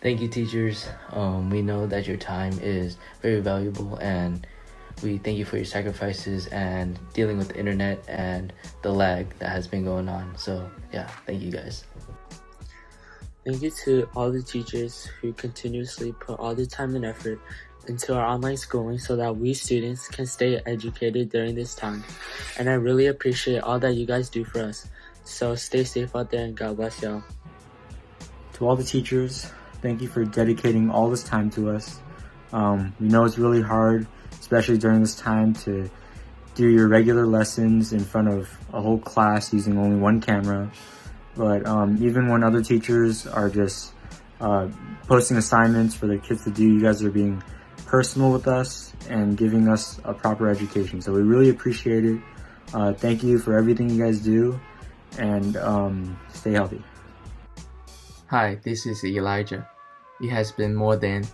Thank you, teachers. We know that your time is very valuable, and we thank you for your sacrifices and dealing with the internet and the lag that has been going on. So yeah, thank you guys. Thank you to all the teachers who continuously put all the time and effort into our online schooling so that we students can stay educated during this time. And I really appreciate all that you guys do for us. So stay safe out there and God bless y'all. To all the teachers, thank you for dedicating all this time to us. We know it's really hard, especially during this time, to do your regular lessons in front of a whole class using only one camera. But even when other teachers are just posting assignments for the kids to do, you guys are being personal with us and giving us a proper education. So we really appreciate it. Thank you for everything you guys do, and stay healthy. Hi, this is Elijah. It has been more than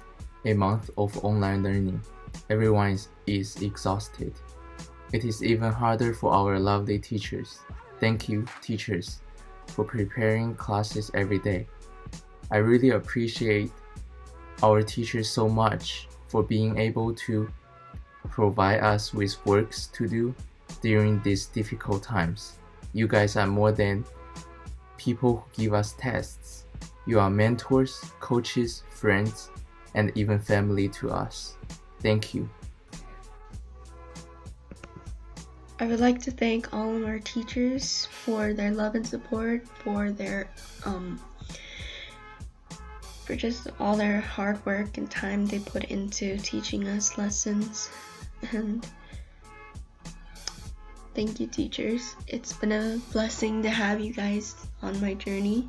a month of online learning. Everyone is exhausted. It is even harder for our lovely teachers. Thank you, teachers, for preparing classes every day. I really appreciate our teachers so much for being able to provide us with works to do during these difficult times. You guys are more than people who give us tests. You are mentors, coaches, friends, and even family to us. Thank you. I would like to thank all of our teachers for their love and support, for their for just all their hard work and time they put into teaching us lessons. And thank you, teachers. It's been a blessing to have you guys on my journey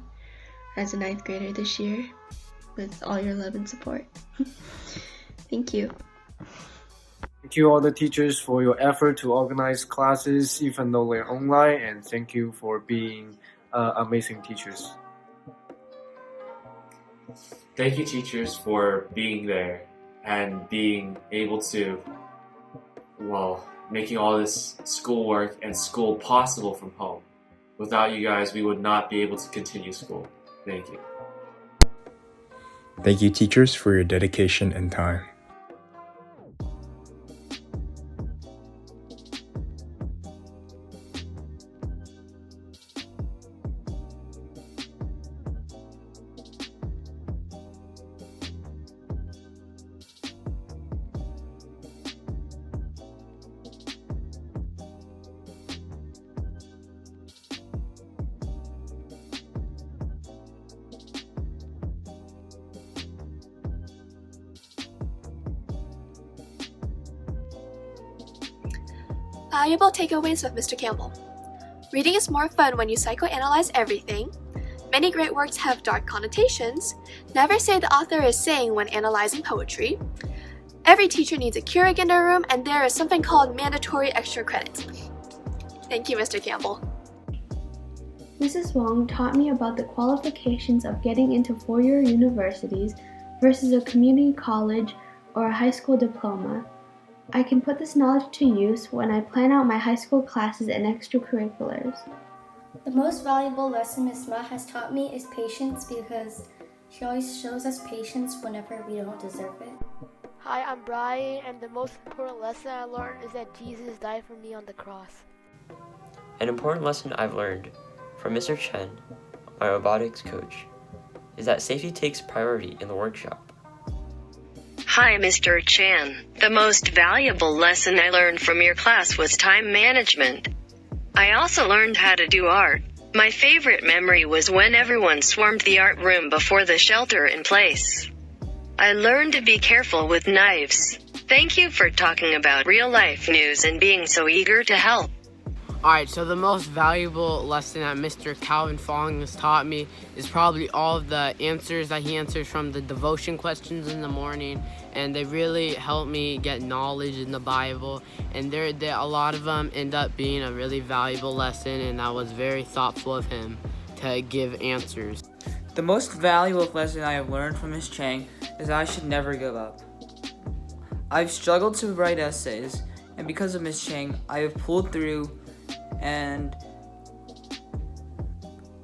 as a 9th grader this year with all your love and support. Thank you. Thank you all the teachers for your effort to organize classes even though they're online, and thank you for being amazing teachers. Thank you, teachers, for being there and being able to, making all this schoolwork and school possible from home. Without you guys, we would not be able to continue school. Thank you. Thank you, teachers, for your dedication and time. Valuable takeaways with Mr. Campbell. Reading is more fun when you psychoanalyze everything. Many great works have dark connotations. Never say the author is saying when analyzing poetry. Every teacher needs a Keurig in their room, and there is something called mandatory extra credits. Thank you, Mr. Campbell. Mrs. Wong taught me about the qualifications of getting into four-year universities versus a community college or a high school diploma. I can put this knowledge to use when I plan out my high school classes and extracurriculars. The most valuable lesson Ms. Ma has taught me is patience, because she always shows us patience whenever we don't deserve it. Hi, I'm Brian, and the most important lesson I learned is that Jesus died for me on the cross. An important lesson I've learned from Mr. Chen, my robotics coach, is that safety takes priority in the workshop. Hi, Mr. Chan. The most valuable lesson I learned from your class was time management. I also learned how to do art. My favorite memory was when everyone swarmed the art room before the shelter in place. I learned to be careful with knives. Thank you for talking about real-life news and being so eager to help. Alright, so the most valuable lesson that Mr. Calvin Fong has taught me is probably all of the answers that he answers from the devotion questions in the morning, and they really help me get knowledge in the Bible, and a lot of them end up being a really valuable lesson, and that was very thoughtful of him to give answers. The most valuable lesson I have learned from Ms. Chang is that I should never give up. I've struggled to write essays, and because of Ms. Chang, I have pulled through, and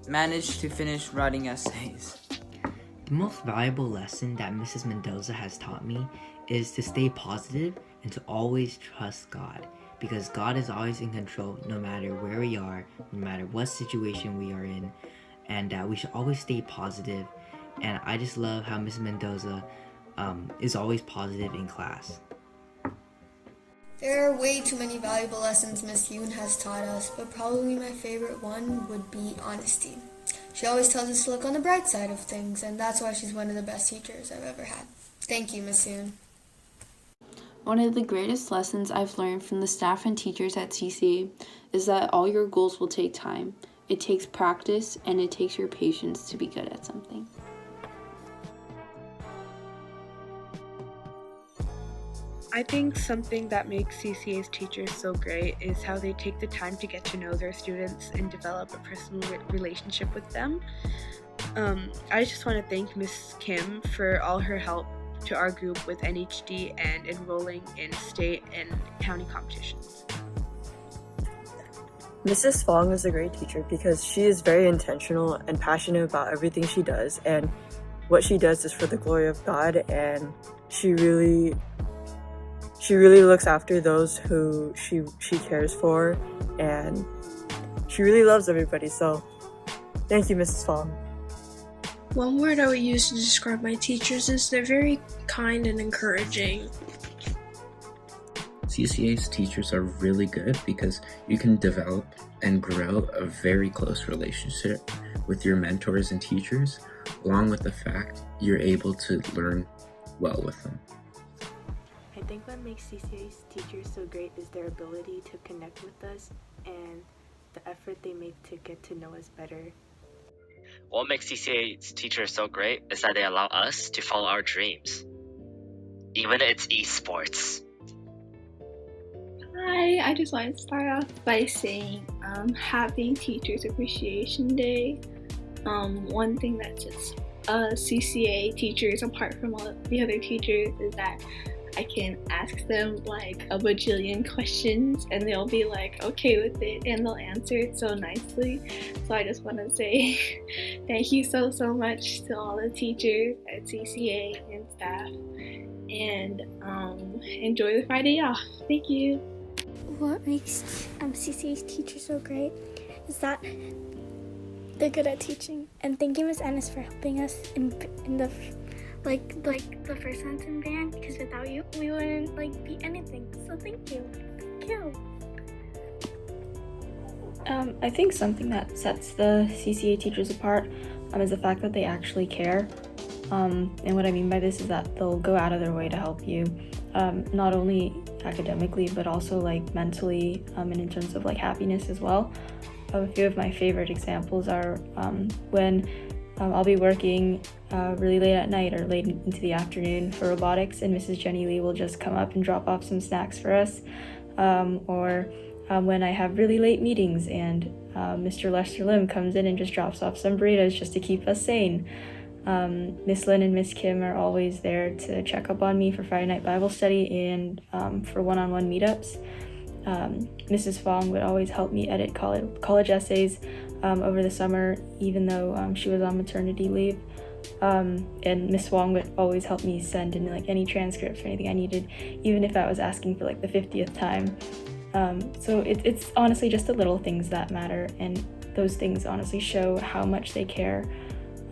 managed to finish writing essays. The most valuable lesson that Mrs. Mendoza has taught me is to stay positive and to always trust God, because God is always in control no matter where we are, no matter what situation we are in, and we should always stay positive. And I just love how Mrs. Mendoza is always positive in class. There are way too many valuable lessons Miss Yoon has taught us, but probably my favorite one would be honesty. She always tells us to look on the bright side of things, and that's why she's one of the best teachers I've ever had. Thank you, Miss Yoon. One of the greatest lessons I've learned from the staff and teachers at CCA is that all your goals will take time. It takes practice, and it takes your patience to be good at something. I think something that makes CCA's teachers so great is how they take the time to get to know their students and develop a personal relationship with them. I just want to thank Ms. Kim for all her help to our group with NHD and enrolling in state and county competitions. Mrs. Fong is a great teacher because she is very intentional and passionate about everything she does, and what she does is for the glory of God, and she really looks after those who she cares for, and she really loves everybody. So thank you, Mrs. Fong. One word I would use to describe my teachers is they're very kind and encouraging. CCA's teachers are really good because you can develop and grow a very close relationship with your mentors and teachers, along with the fact you're able to learn well with them. I think what makes CCA's teachers so great is their ability to connect with us and the effort they make to get to know us better. What makes CCA's teachers so great is that they allow us to follow our dreams. Even it's esports. Hi, I just wanted to start off by saying happy Teachers Appreciation Day. One thing that sets CCA teachers apart from all the other teachers is that I can ask them like a bajillion questions and they'll be like okay with it and they'll answer it so nicely. So I just want to say thank you so much to all the teachers at CCA and staff, and enjoy the Friday off. Thank you. What makes CCA's teachers so great is that they're good at teaching. And thank you, Ms. Ennis, for helping us in the the first sentence in band, because without you, we wouldn't be anything. So thank you. Thank you. I think something that sets the CCA teachers apart is the fact that they actually care. And what I mean by this is that they'll go out of their way to help you, not only academically, but also mentally, and in terms of happiness as well. A few of my favorite examples are when I'll be working really late at night or late into the afternoon for robotics, and Mrs. Jenny Lee will just come up and drop off some snacks for us. Or when I have really late meetings and Mr. Lester Lim comes in and just drops off some burritos just to keep us sane. Miss Lynn and Miss Kim are always there to check up on me for Friday night Bible study and for one-on-one meetups. Mrs. Fong would always help me edit college essays over the summer, even though she was on maternity leave. And Miss Wong would always help me send in any transcripts or anything I needed, even if I was asking for the 50th time. So it's honestly just the little things that matter, and those things honestly show how much they care,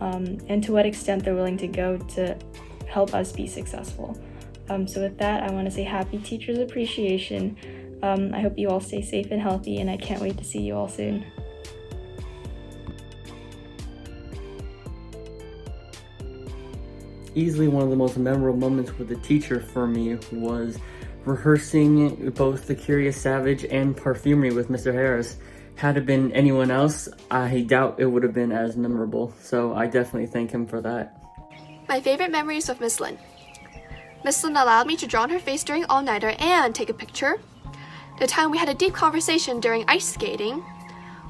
and to what extent they're willing to go to help us be successful. So with that, I want to say happy Teachers Appreciation. I hope you all stay safe and healthy, and I can't wait to see you all soon. Easily one of the most memorable moments with a teacher for me was rehearsing both The Curious Savage and Perfumery with Mr. Harris. Had it been anyone else, I doubt it would have been as memorable, so I definitely thank him for that. My favorite memories of Miss Lynn. Miss Lynn allowed me to draw on her face during all-nighter and take a picture. The time we had a deep conversation during ice skating.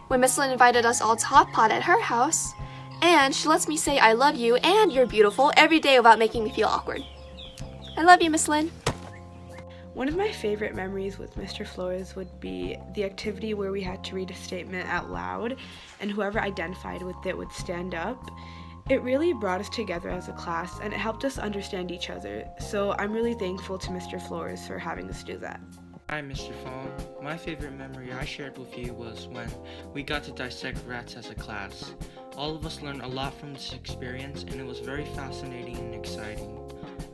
When Miss Lynn invited us all to hot pot at her house. And she lets me say I love you and you're beautiful every day without making me feel awkward. I love you, Miss Lynn. One of my favorite memories with Mr. Flores would be the activity where we had to read a statement out loud, and whoever identified with it would stand up. It really brought us together as a class, and it helped us understand each other, so I'm really thankful to Mr. Flores for having us do that. Hi, Mr. Fong. My favorite memory I shared with you was when we got to dissect rats as a class. All of us learned a lot from this experience, and it was very fascinating and exciting.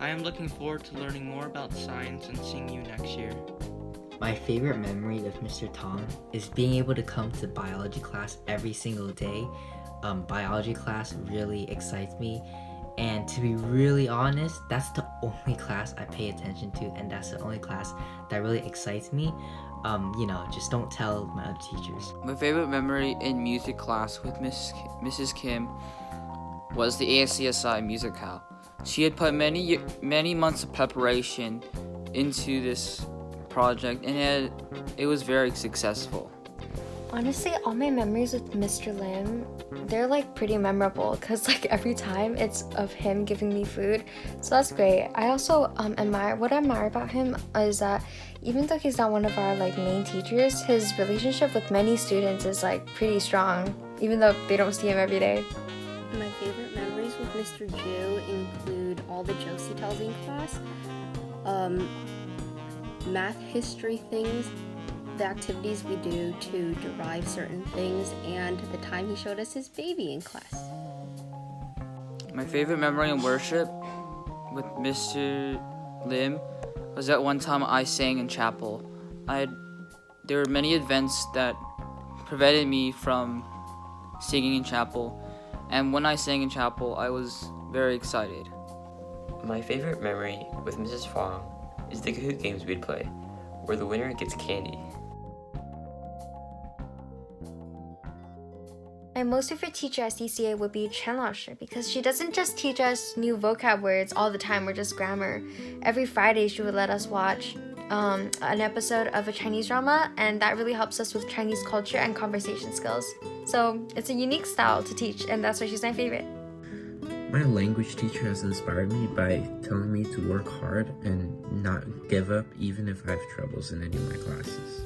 I am looking forward to learning more about science and seeing you next year. My favorite memory with Mr. Tong is being able to come to biology class every single day. Biology class really excites me, and to be really honest, that's the only class I pay attention to, and that's the only class that really excites me. Just don't tell my other teachers. My favorite memory in music class with Mrs. Kim was the ASCSI musical. She had put many months of preparation into this project, and it was very successful. Honestly, all my memories with Mr. Lim, they're like pretty memorable because like every time it's of him giving me food, so that's great. I also admire about him is that even though he's not one of our like main teachers, his relationship with many students is like pretty strong, even though they don't see him every day. My favorite memories with Mr. Ju include all the jokes he tells in class, math history things, the activities we do to derive certain things, and the time he showed us his baby in class. My favorite memory in worship with Mr. Lim was that one time I sang in chapel. There were many events that prevented me from singing in chapel, and when I sang in chapel, I was very excited. My favorite memory with Mrs. Fong is the Kahoot games we'd play, where the winner gets candy. My most favorite teacher at CCA would be Chen Laoshi because she doesn't just teach us new vocab words all the time or just grammar. Every Friday she would let us watch an episode of a Chinese drama, and that really helps us with Chinese culture and conversation skills. So it's a unique style to teach, and that's why she's my favorite. My language teacher has inspired me by telling me to work hard and not give up even if I have troubles in any of my classes.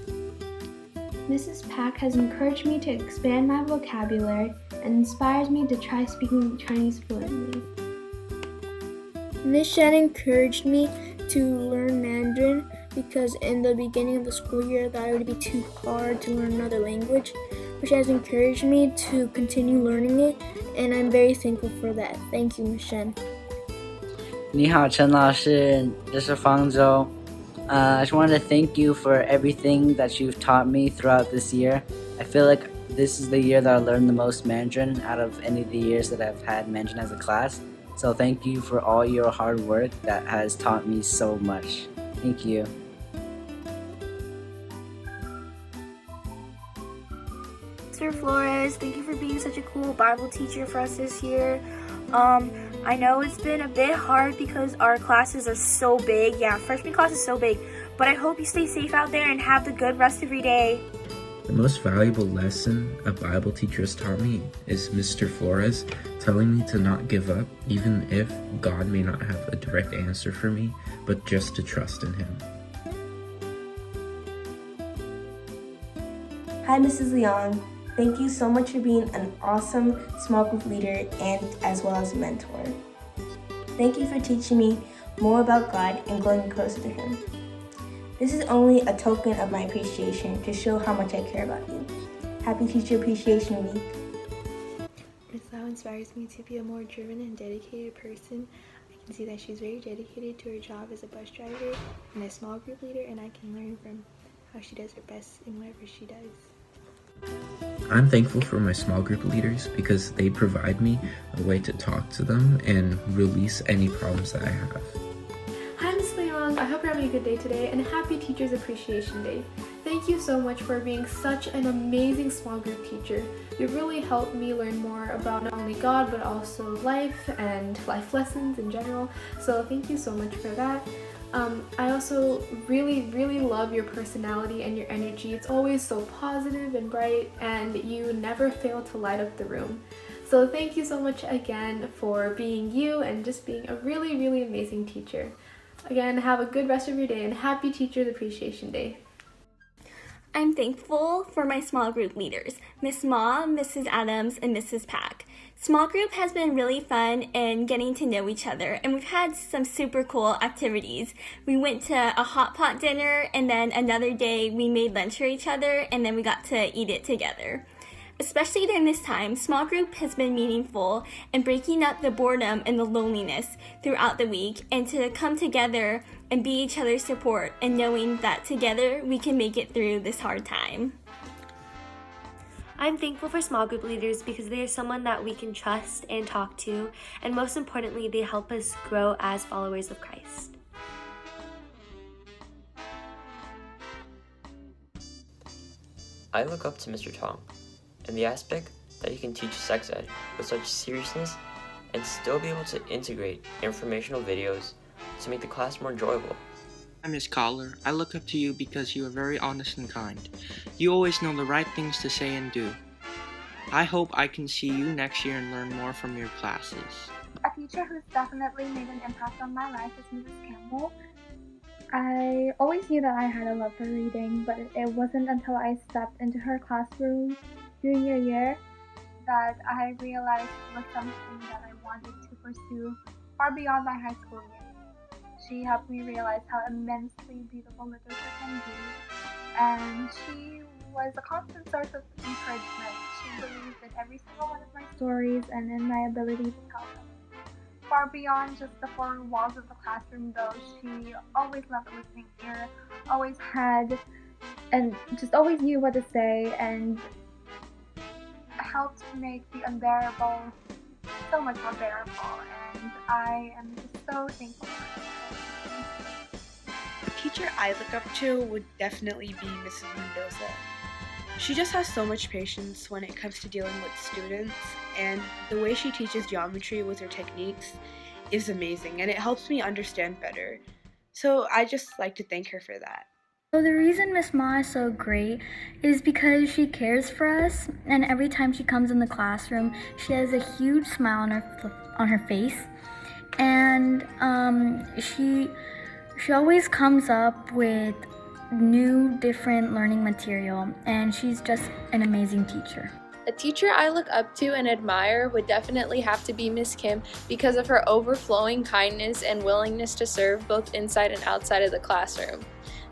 Mrs. Pak has encouraged me to expand my vocabulary and inspires me to try speaking Chinese fluently. Ms. Shen encouraged me to learn Mandarin because in the beginning of the school year I thought it would be too hard to learn another language, but she has encouraged me to continue learning it, and I'm very thankful for that. Thank you, Ms. Shen. 你好，陈老师，这是方舟。I just wanted to thank you for everything that you've taught me throughout this year. I feel like this is the year that I learned the most Mandarin out of any of the years that I've had Mandarin as a class. So thank you for all your hard work that has taught me so much. Thank you. Mr. Flores, thank you for being such a cool Bible teacher for us this year. I know it's been a bit hard because our classes are so big. Yeah, freshman class is so big. But I hope you stay safe out there and have the good rest of your day. The most valuable lesson a Bible teacher has taught me is Mr. Flores telling me to not give up, even if God may not have a direct answer for me, but just to trust in Him. Hi, Mrs. Leong. Thank you so much for being an awesome small group leader and as well as a mentor. Thank you for teaching me more about God and growing closer to Him. This is only a token of my appreciation to show how much I care about you. Happy Teacher Appreciation Week. Ms. Lau inspires me to be a more driven and dedicated person. I can see that she's very dedicated to her job as a bus driver and a small group leader, and I can learn from how she does her best in whatever she does. I'm thankful for my small group leaders because they provide me a way to talk to them and release any problems that I have. Hi, Ms. Leong. I hope you're having a good day today, and happy Teachers Appreciation Day. Thank you so much for being such an amazing small group teacher. You really helped me learn more about not only God, but also life and life lessons in general. So thank you so much for that. I also really love your personality and your energy. It's always so positive and bright, and you never fail to light up the room. So thank you so much again for being you and just being a really amazing teacher. Again, have a good rest of your day and happy Teachers Appreciation Day. I'm thankful for my small group leaders, Miss Ma, Mrs. Adams, and Mrs. Pack. Small group has been really fun and getting to know each other, and we've had some super cool activities. We went to a hot pot dinner, and then another day we made lunch for each other, and then we got to eat it together. Especially during this time, small group has been meaningful and breaking up the boredom and the loneliness throughout the week, and to come together and be each other's support and knowing that together we can make it through this hard time. I'm thankful for small group leaders because they are someone that we can trust and talk to, and most importantly, they help us grow as followers of Christ. I look up to Mr. Tong, and the aspect that he can teach sex ed with such seriousness and still be able to integrate informational videos to make the class more enjoyable. Hi, Miss Collar. I look up to you because you are very honest and kind. You always know the right things to say and do. I hope I can see you next year and learn more from your classes. A teacher who's definitely made an impact on my life is Mrs. Campbell. I always knew that I had a love for reading, but it wasn't until I stepped into her classroom junior year that I realized it was something that I wanted to pursue far beyond my high school years. She helped me realize how immensely beautiful literature can be, and she was a constant source of encouragement. She believed in every single one of my stories and in my ability to tell them. Far beyond just the four walls of the classroom, though, she always loved a listening ear, always had, and just always knew what to say, and helped make the unbearable so much more bearable, and I am just so thankful for her. The teacher I look up to would definitely be Mrs. Mendoza. She just has so much patience when it comes to dealing with students, and the way she teaches geometry with her techniques is amazing, and it helps me understand better. So I just like to thank her for that. So the reason Miss Ma is so great is because she cares for us, and every time she comes in the classroom, she has a huge smile on her face, and she always comes up with new, different learning material, and she's just an amazing teacher. A teacher I look up to and admire would definitely have to be Miss Kim because of her overflowing kindness and willingness to serve both inside and outside of the classroom.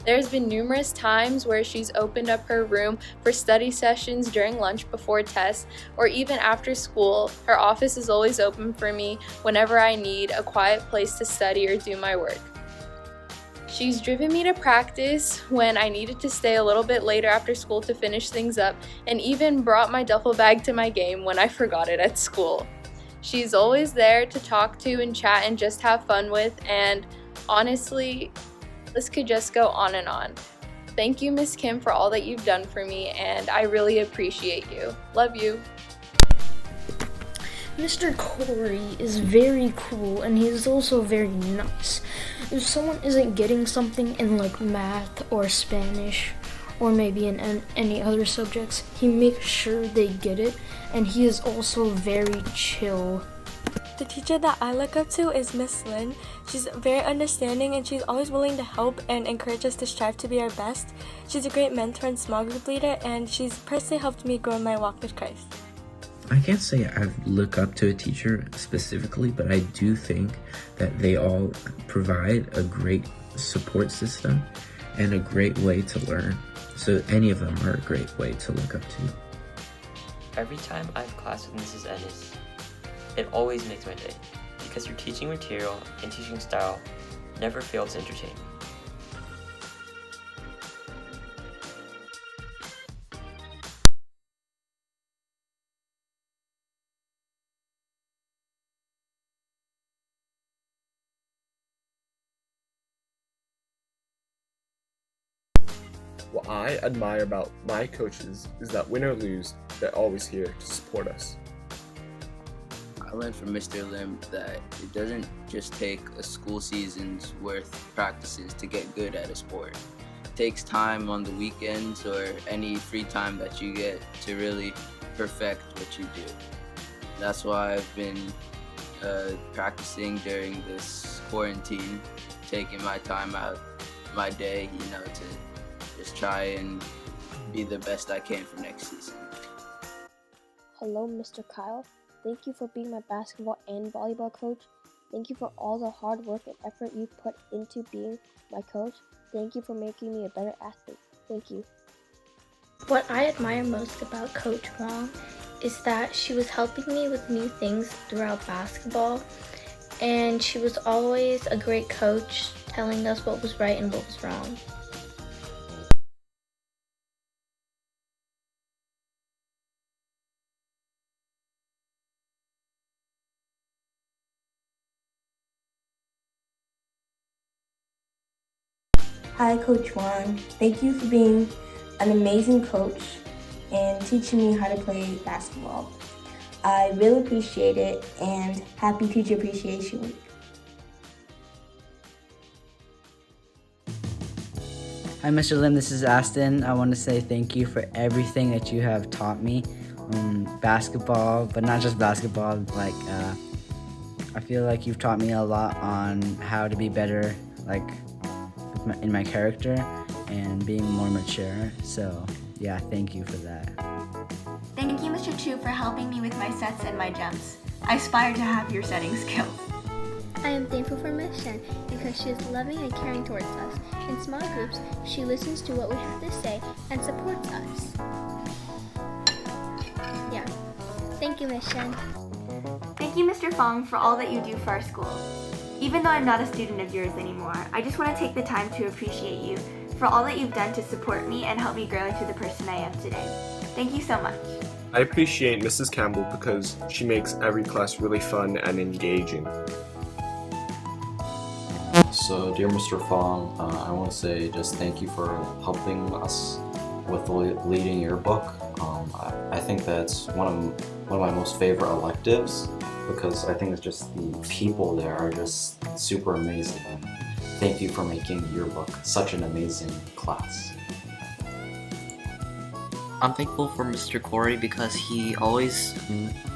There's been numerous times where she's opened up her room for study sessions during lunch before tests, or even after school. Her office is always open for me whenever I need a quiet place to study or do my work. She's driven me to practice when I needed to stay a little bit later after school to finish things up, and even brought my duffel bag to my game when I forgot it at school. She's always there to talk to and chat and just have fun with, and honestly, this could just go on and on. Thank you, Miss Kim, for all that you've done for me, and I really appreciate you. Love you. Mr. Corey is very cool, and he's also very nice. If someone isn't getting something in like math or Spanish, or maybe in any other subjects, he makes sure they get it, and he is also very chill. The teacher that I look up to is Miss Lynn. She's very understanding, and she's always willing to help and encourage us to strive to be our best. She's a great mentor and small group leader, and she's personally helped me grow in my walk with Christ. I can't say I look up to a teacher specifically, but I do think that they all provide a great support system and a great way to learn. So any of them are a great way to look up to. Every time I have class with Mrs. Ennis, it always makes my day, because your teaching material and teaching style never fail to entertain me. What I admire about my coaches is that win or lose, they're always here to support us. I learned from Mr. Lim that it doesn't just take a school season's worth of practices to get good at a sport. It takes time on the weekends or any free time that you get to really perfect what you do. That's why I've been practicing during this quarantine taking my time out my day, to just try and be the best I can for next season. Hello, Mr. Kyle. Thank you for being my basketball and volleyball coach. Thank you for all the hard work and effort you put into being my coach. Thank you for making me a better athlete. Thank you. What I admire most about Coach Wong is that she was helping me with new things throughout basketball, and she was always a great coach, telling us what was right and what was wrong. Hi, Coach Wong. Thank you for being an amazing coach and teaching me how to play basketball. I really appreciate it, and happy Teacher Appreciation Week. Hi, Mr. Lim, this is Aston. I want to say thank you for everything that you have taught me. Basketball, but not just basketball. I feel like you've taught me a lot on how to be better, in my character and being more mature. So, yeah, thank you for that. Thank you, Mr. Chu, for helping me with my sets and my jumps. I aspire to have your setting skills. I am thankful for Miss Shen because she is loving and caring towards us. In small groups, she listens to what we have to say and supports us. Yeah. Thank you, Miss Shen. Thank you, Mr. Fong, for all that you do for our school. Even though I'm not a student of yours anymore, I just want to take the time to appreciate you for all that you've done to support me and help me grow into the person I am today. Thank you so much. I appreciate Mrs. Campbell because she makes every class really fun and engaging. So, dear Mr. Fong, I want to say just thank you for helping us with leading your book. I think that's one of my most favorite electives because I think it's just the people there are just super amazing. And thank you for making your book such an amazing class. I'm thankful for Mr. Corey because he always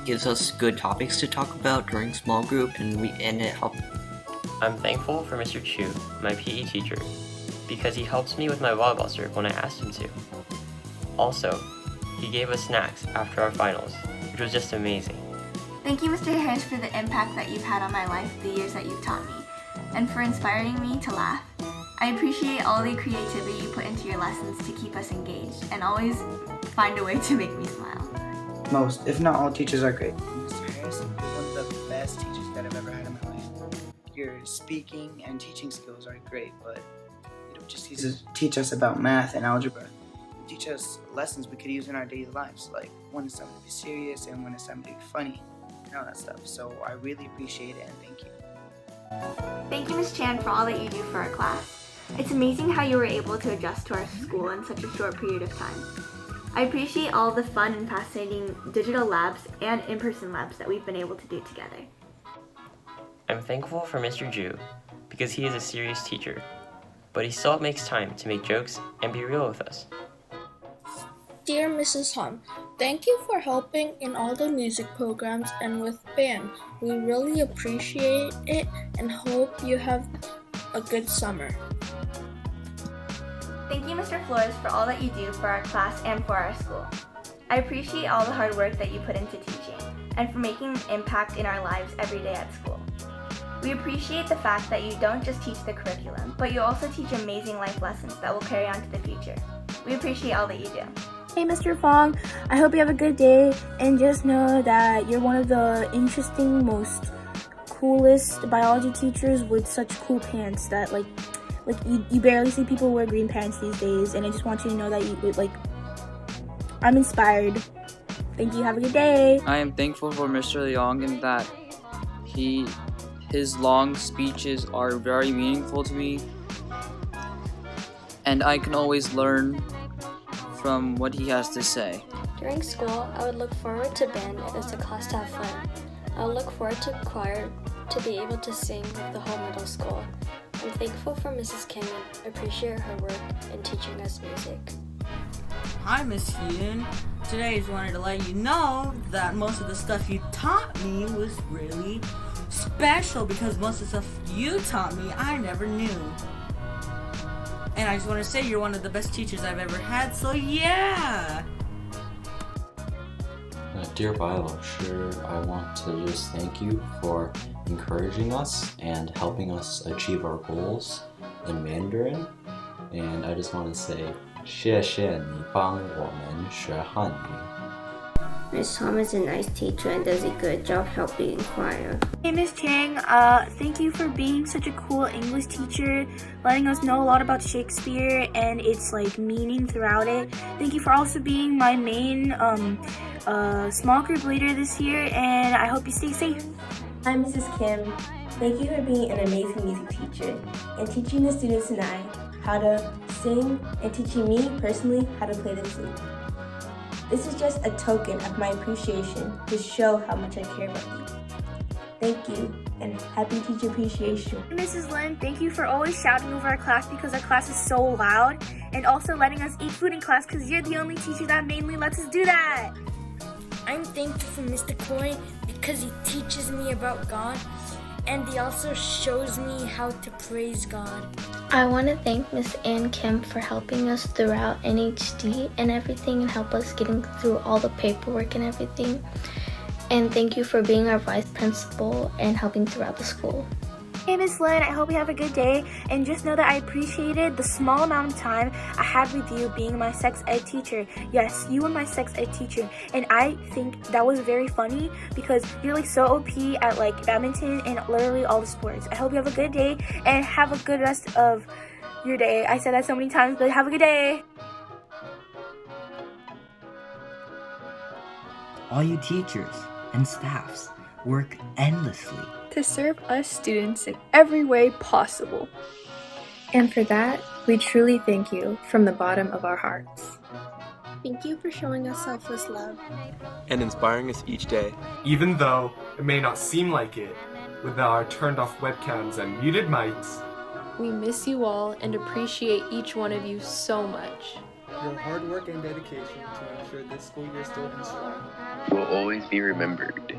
gives us good topics to talk about during small group, and it helps. I'm thankful for Mr. Chu, my PE teacher, because he helps me with my volleyball serve when I asked him to. Also, he gave us snacks after our finals, which was just amazing. Thank you, Mr. Harris, for the impact that you've had on my life the years that you've taught me, and for inspiring me to laugh. I appreciate all the creativity you put into your lessons to keep us engaged, and always find a way to make me smile. Most, if not all, teachers are great. Mr. Harris is one of the best teachers that I've ever had in my life. Your speaking and teaching skills are great, but you don't just teach us about math and algebra. You teach us lessons we could use in our daily lives, like when it's time to be serious and when it's time to be funny, and all that stuff. So I really appreciate it, and thank you. Thank you, Ms. Chan, for all that you do for our class. It's amazing how you were able to adjust to our school in such a short period of time. I appreciate all the fun and fascinating digital labs and in-person labs that we've been able to do together. I'm thankful for Mr. Ju because he is a serious teacher, but he still makes time to make jokes and be real with us. Dear Mrs. Han, thank you for helping in all the music programs and with band. We really appreciate it and hope you have a good summer. Thank you, Mr. Flores, for all that you do for our class and for our school. I appreciate all the hard work that you put into teaching and for making an impact in our lives every day at school. We appreciate the fact that you don't just teach the curriculum, but you also teach amazing life lessons that will carry on to the future. We appreciate all that you do. Hey, Mr. Fong, I hope you have a good day, and just know that you're one of the interesting, most coolest biology teachers with such cool pants that you barely see people wear green pants these days, and I just want you to know that I'm inspired. Thank you, have a good day. I am thankful for Mr. Leong in that his long speeches are very meaningful to me, and I can always learn from what he has to say. During school, I would look forward to band as a class to have fun. I would look forward to choir to be able to sing with the whole middle school. I'm thankful for Mrs. Kim and appreciate her work in teaching us music. Hi, Miss Yoon. Today I just wanted to let you know that most of the stuff you taught me was really special because most of the stuff you taught me, I never knew. And I just want to say you're one of the best teachers I've ever had, so yeah! Dear Bible, I want to just thank you for encouraging us and helping us achieve our goals in Mandarin. And I just want to say, 谢谢你帮我们学汉语. Miss Tom is a nice teacher and does a good job helping in choir. Hey Miss Chang, thank you for being such a cool English teacher, letting us know a lot about Shakespeare and its like meaning throughout it. Thank you for also being my main small group leader this year, and I hope you stay safe. Hi Mrs. Kim, thank you for being an amazing music teacher and teaching the students and I how to sing and teaching me personally how to play the flute. This is just a token of my appreciation to show how much I care about you. Thank you, and happy Teacher Appreciation. Mrs. Lin, thank you for always shouting over our class because our class is so loud, and also letting us eat food in class because you're the only teacher that mainly lets us do that. I'm thankful for Mr. Corey because he teaches me about God, and he also shows me how to praise God. I want to thank Miss Ann Kim for helping us throughout NHD and everything and help us getting through all the paperwork and everything. And thank you for being our vice principal and helping throughout the school. Hey Miss Lynn, I hope you have a good day, and just know that I appreciated the small amount of time I had with you being my sex ed teacher. Yes, you were my sex ed teacher, and I think that was very funny because you're like so OP at like badminton and literally all the sports. I hope you have a good day and have a good rest of your day. I said that so many times, but have a good day. All you teachers and staffs work endlessly to serve us students in every way possible. And for that, we truly thank you from the bottom of our hearts. Thank you for showing us selfless love and inspiring us each day. Even though it may not seem like it, with our turned off webcams and muted mics, we miss you all and appreciate each one of you so much. Your hard work and dedication to ensure this school year still ends strong will always be remembered.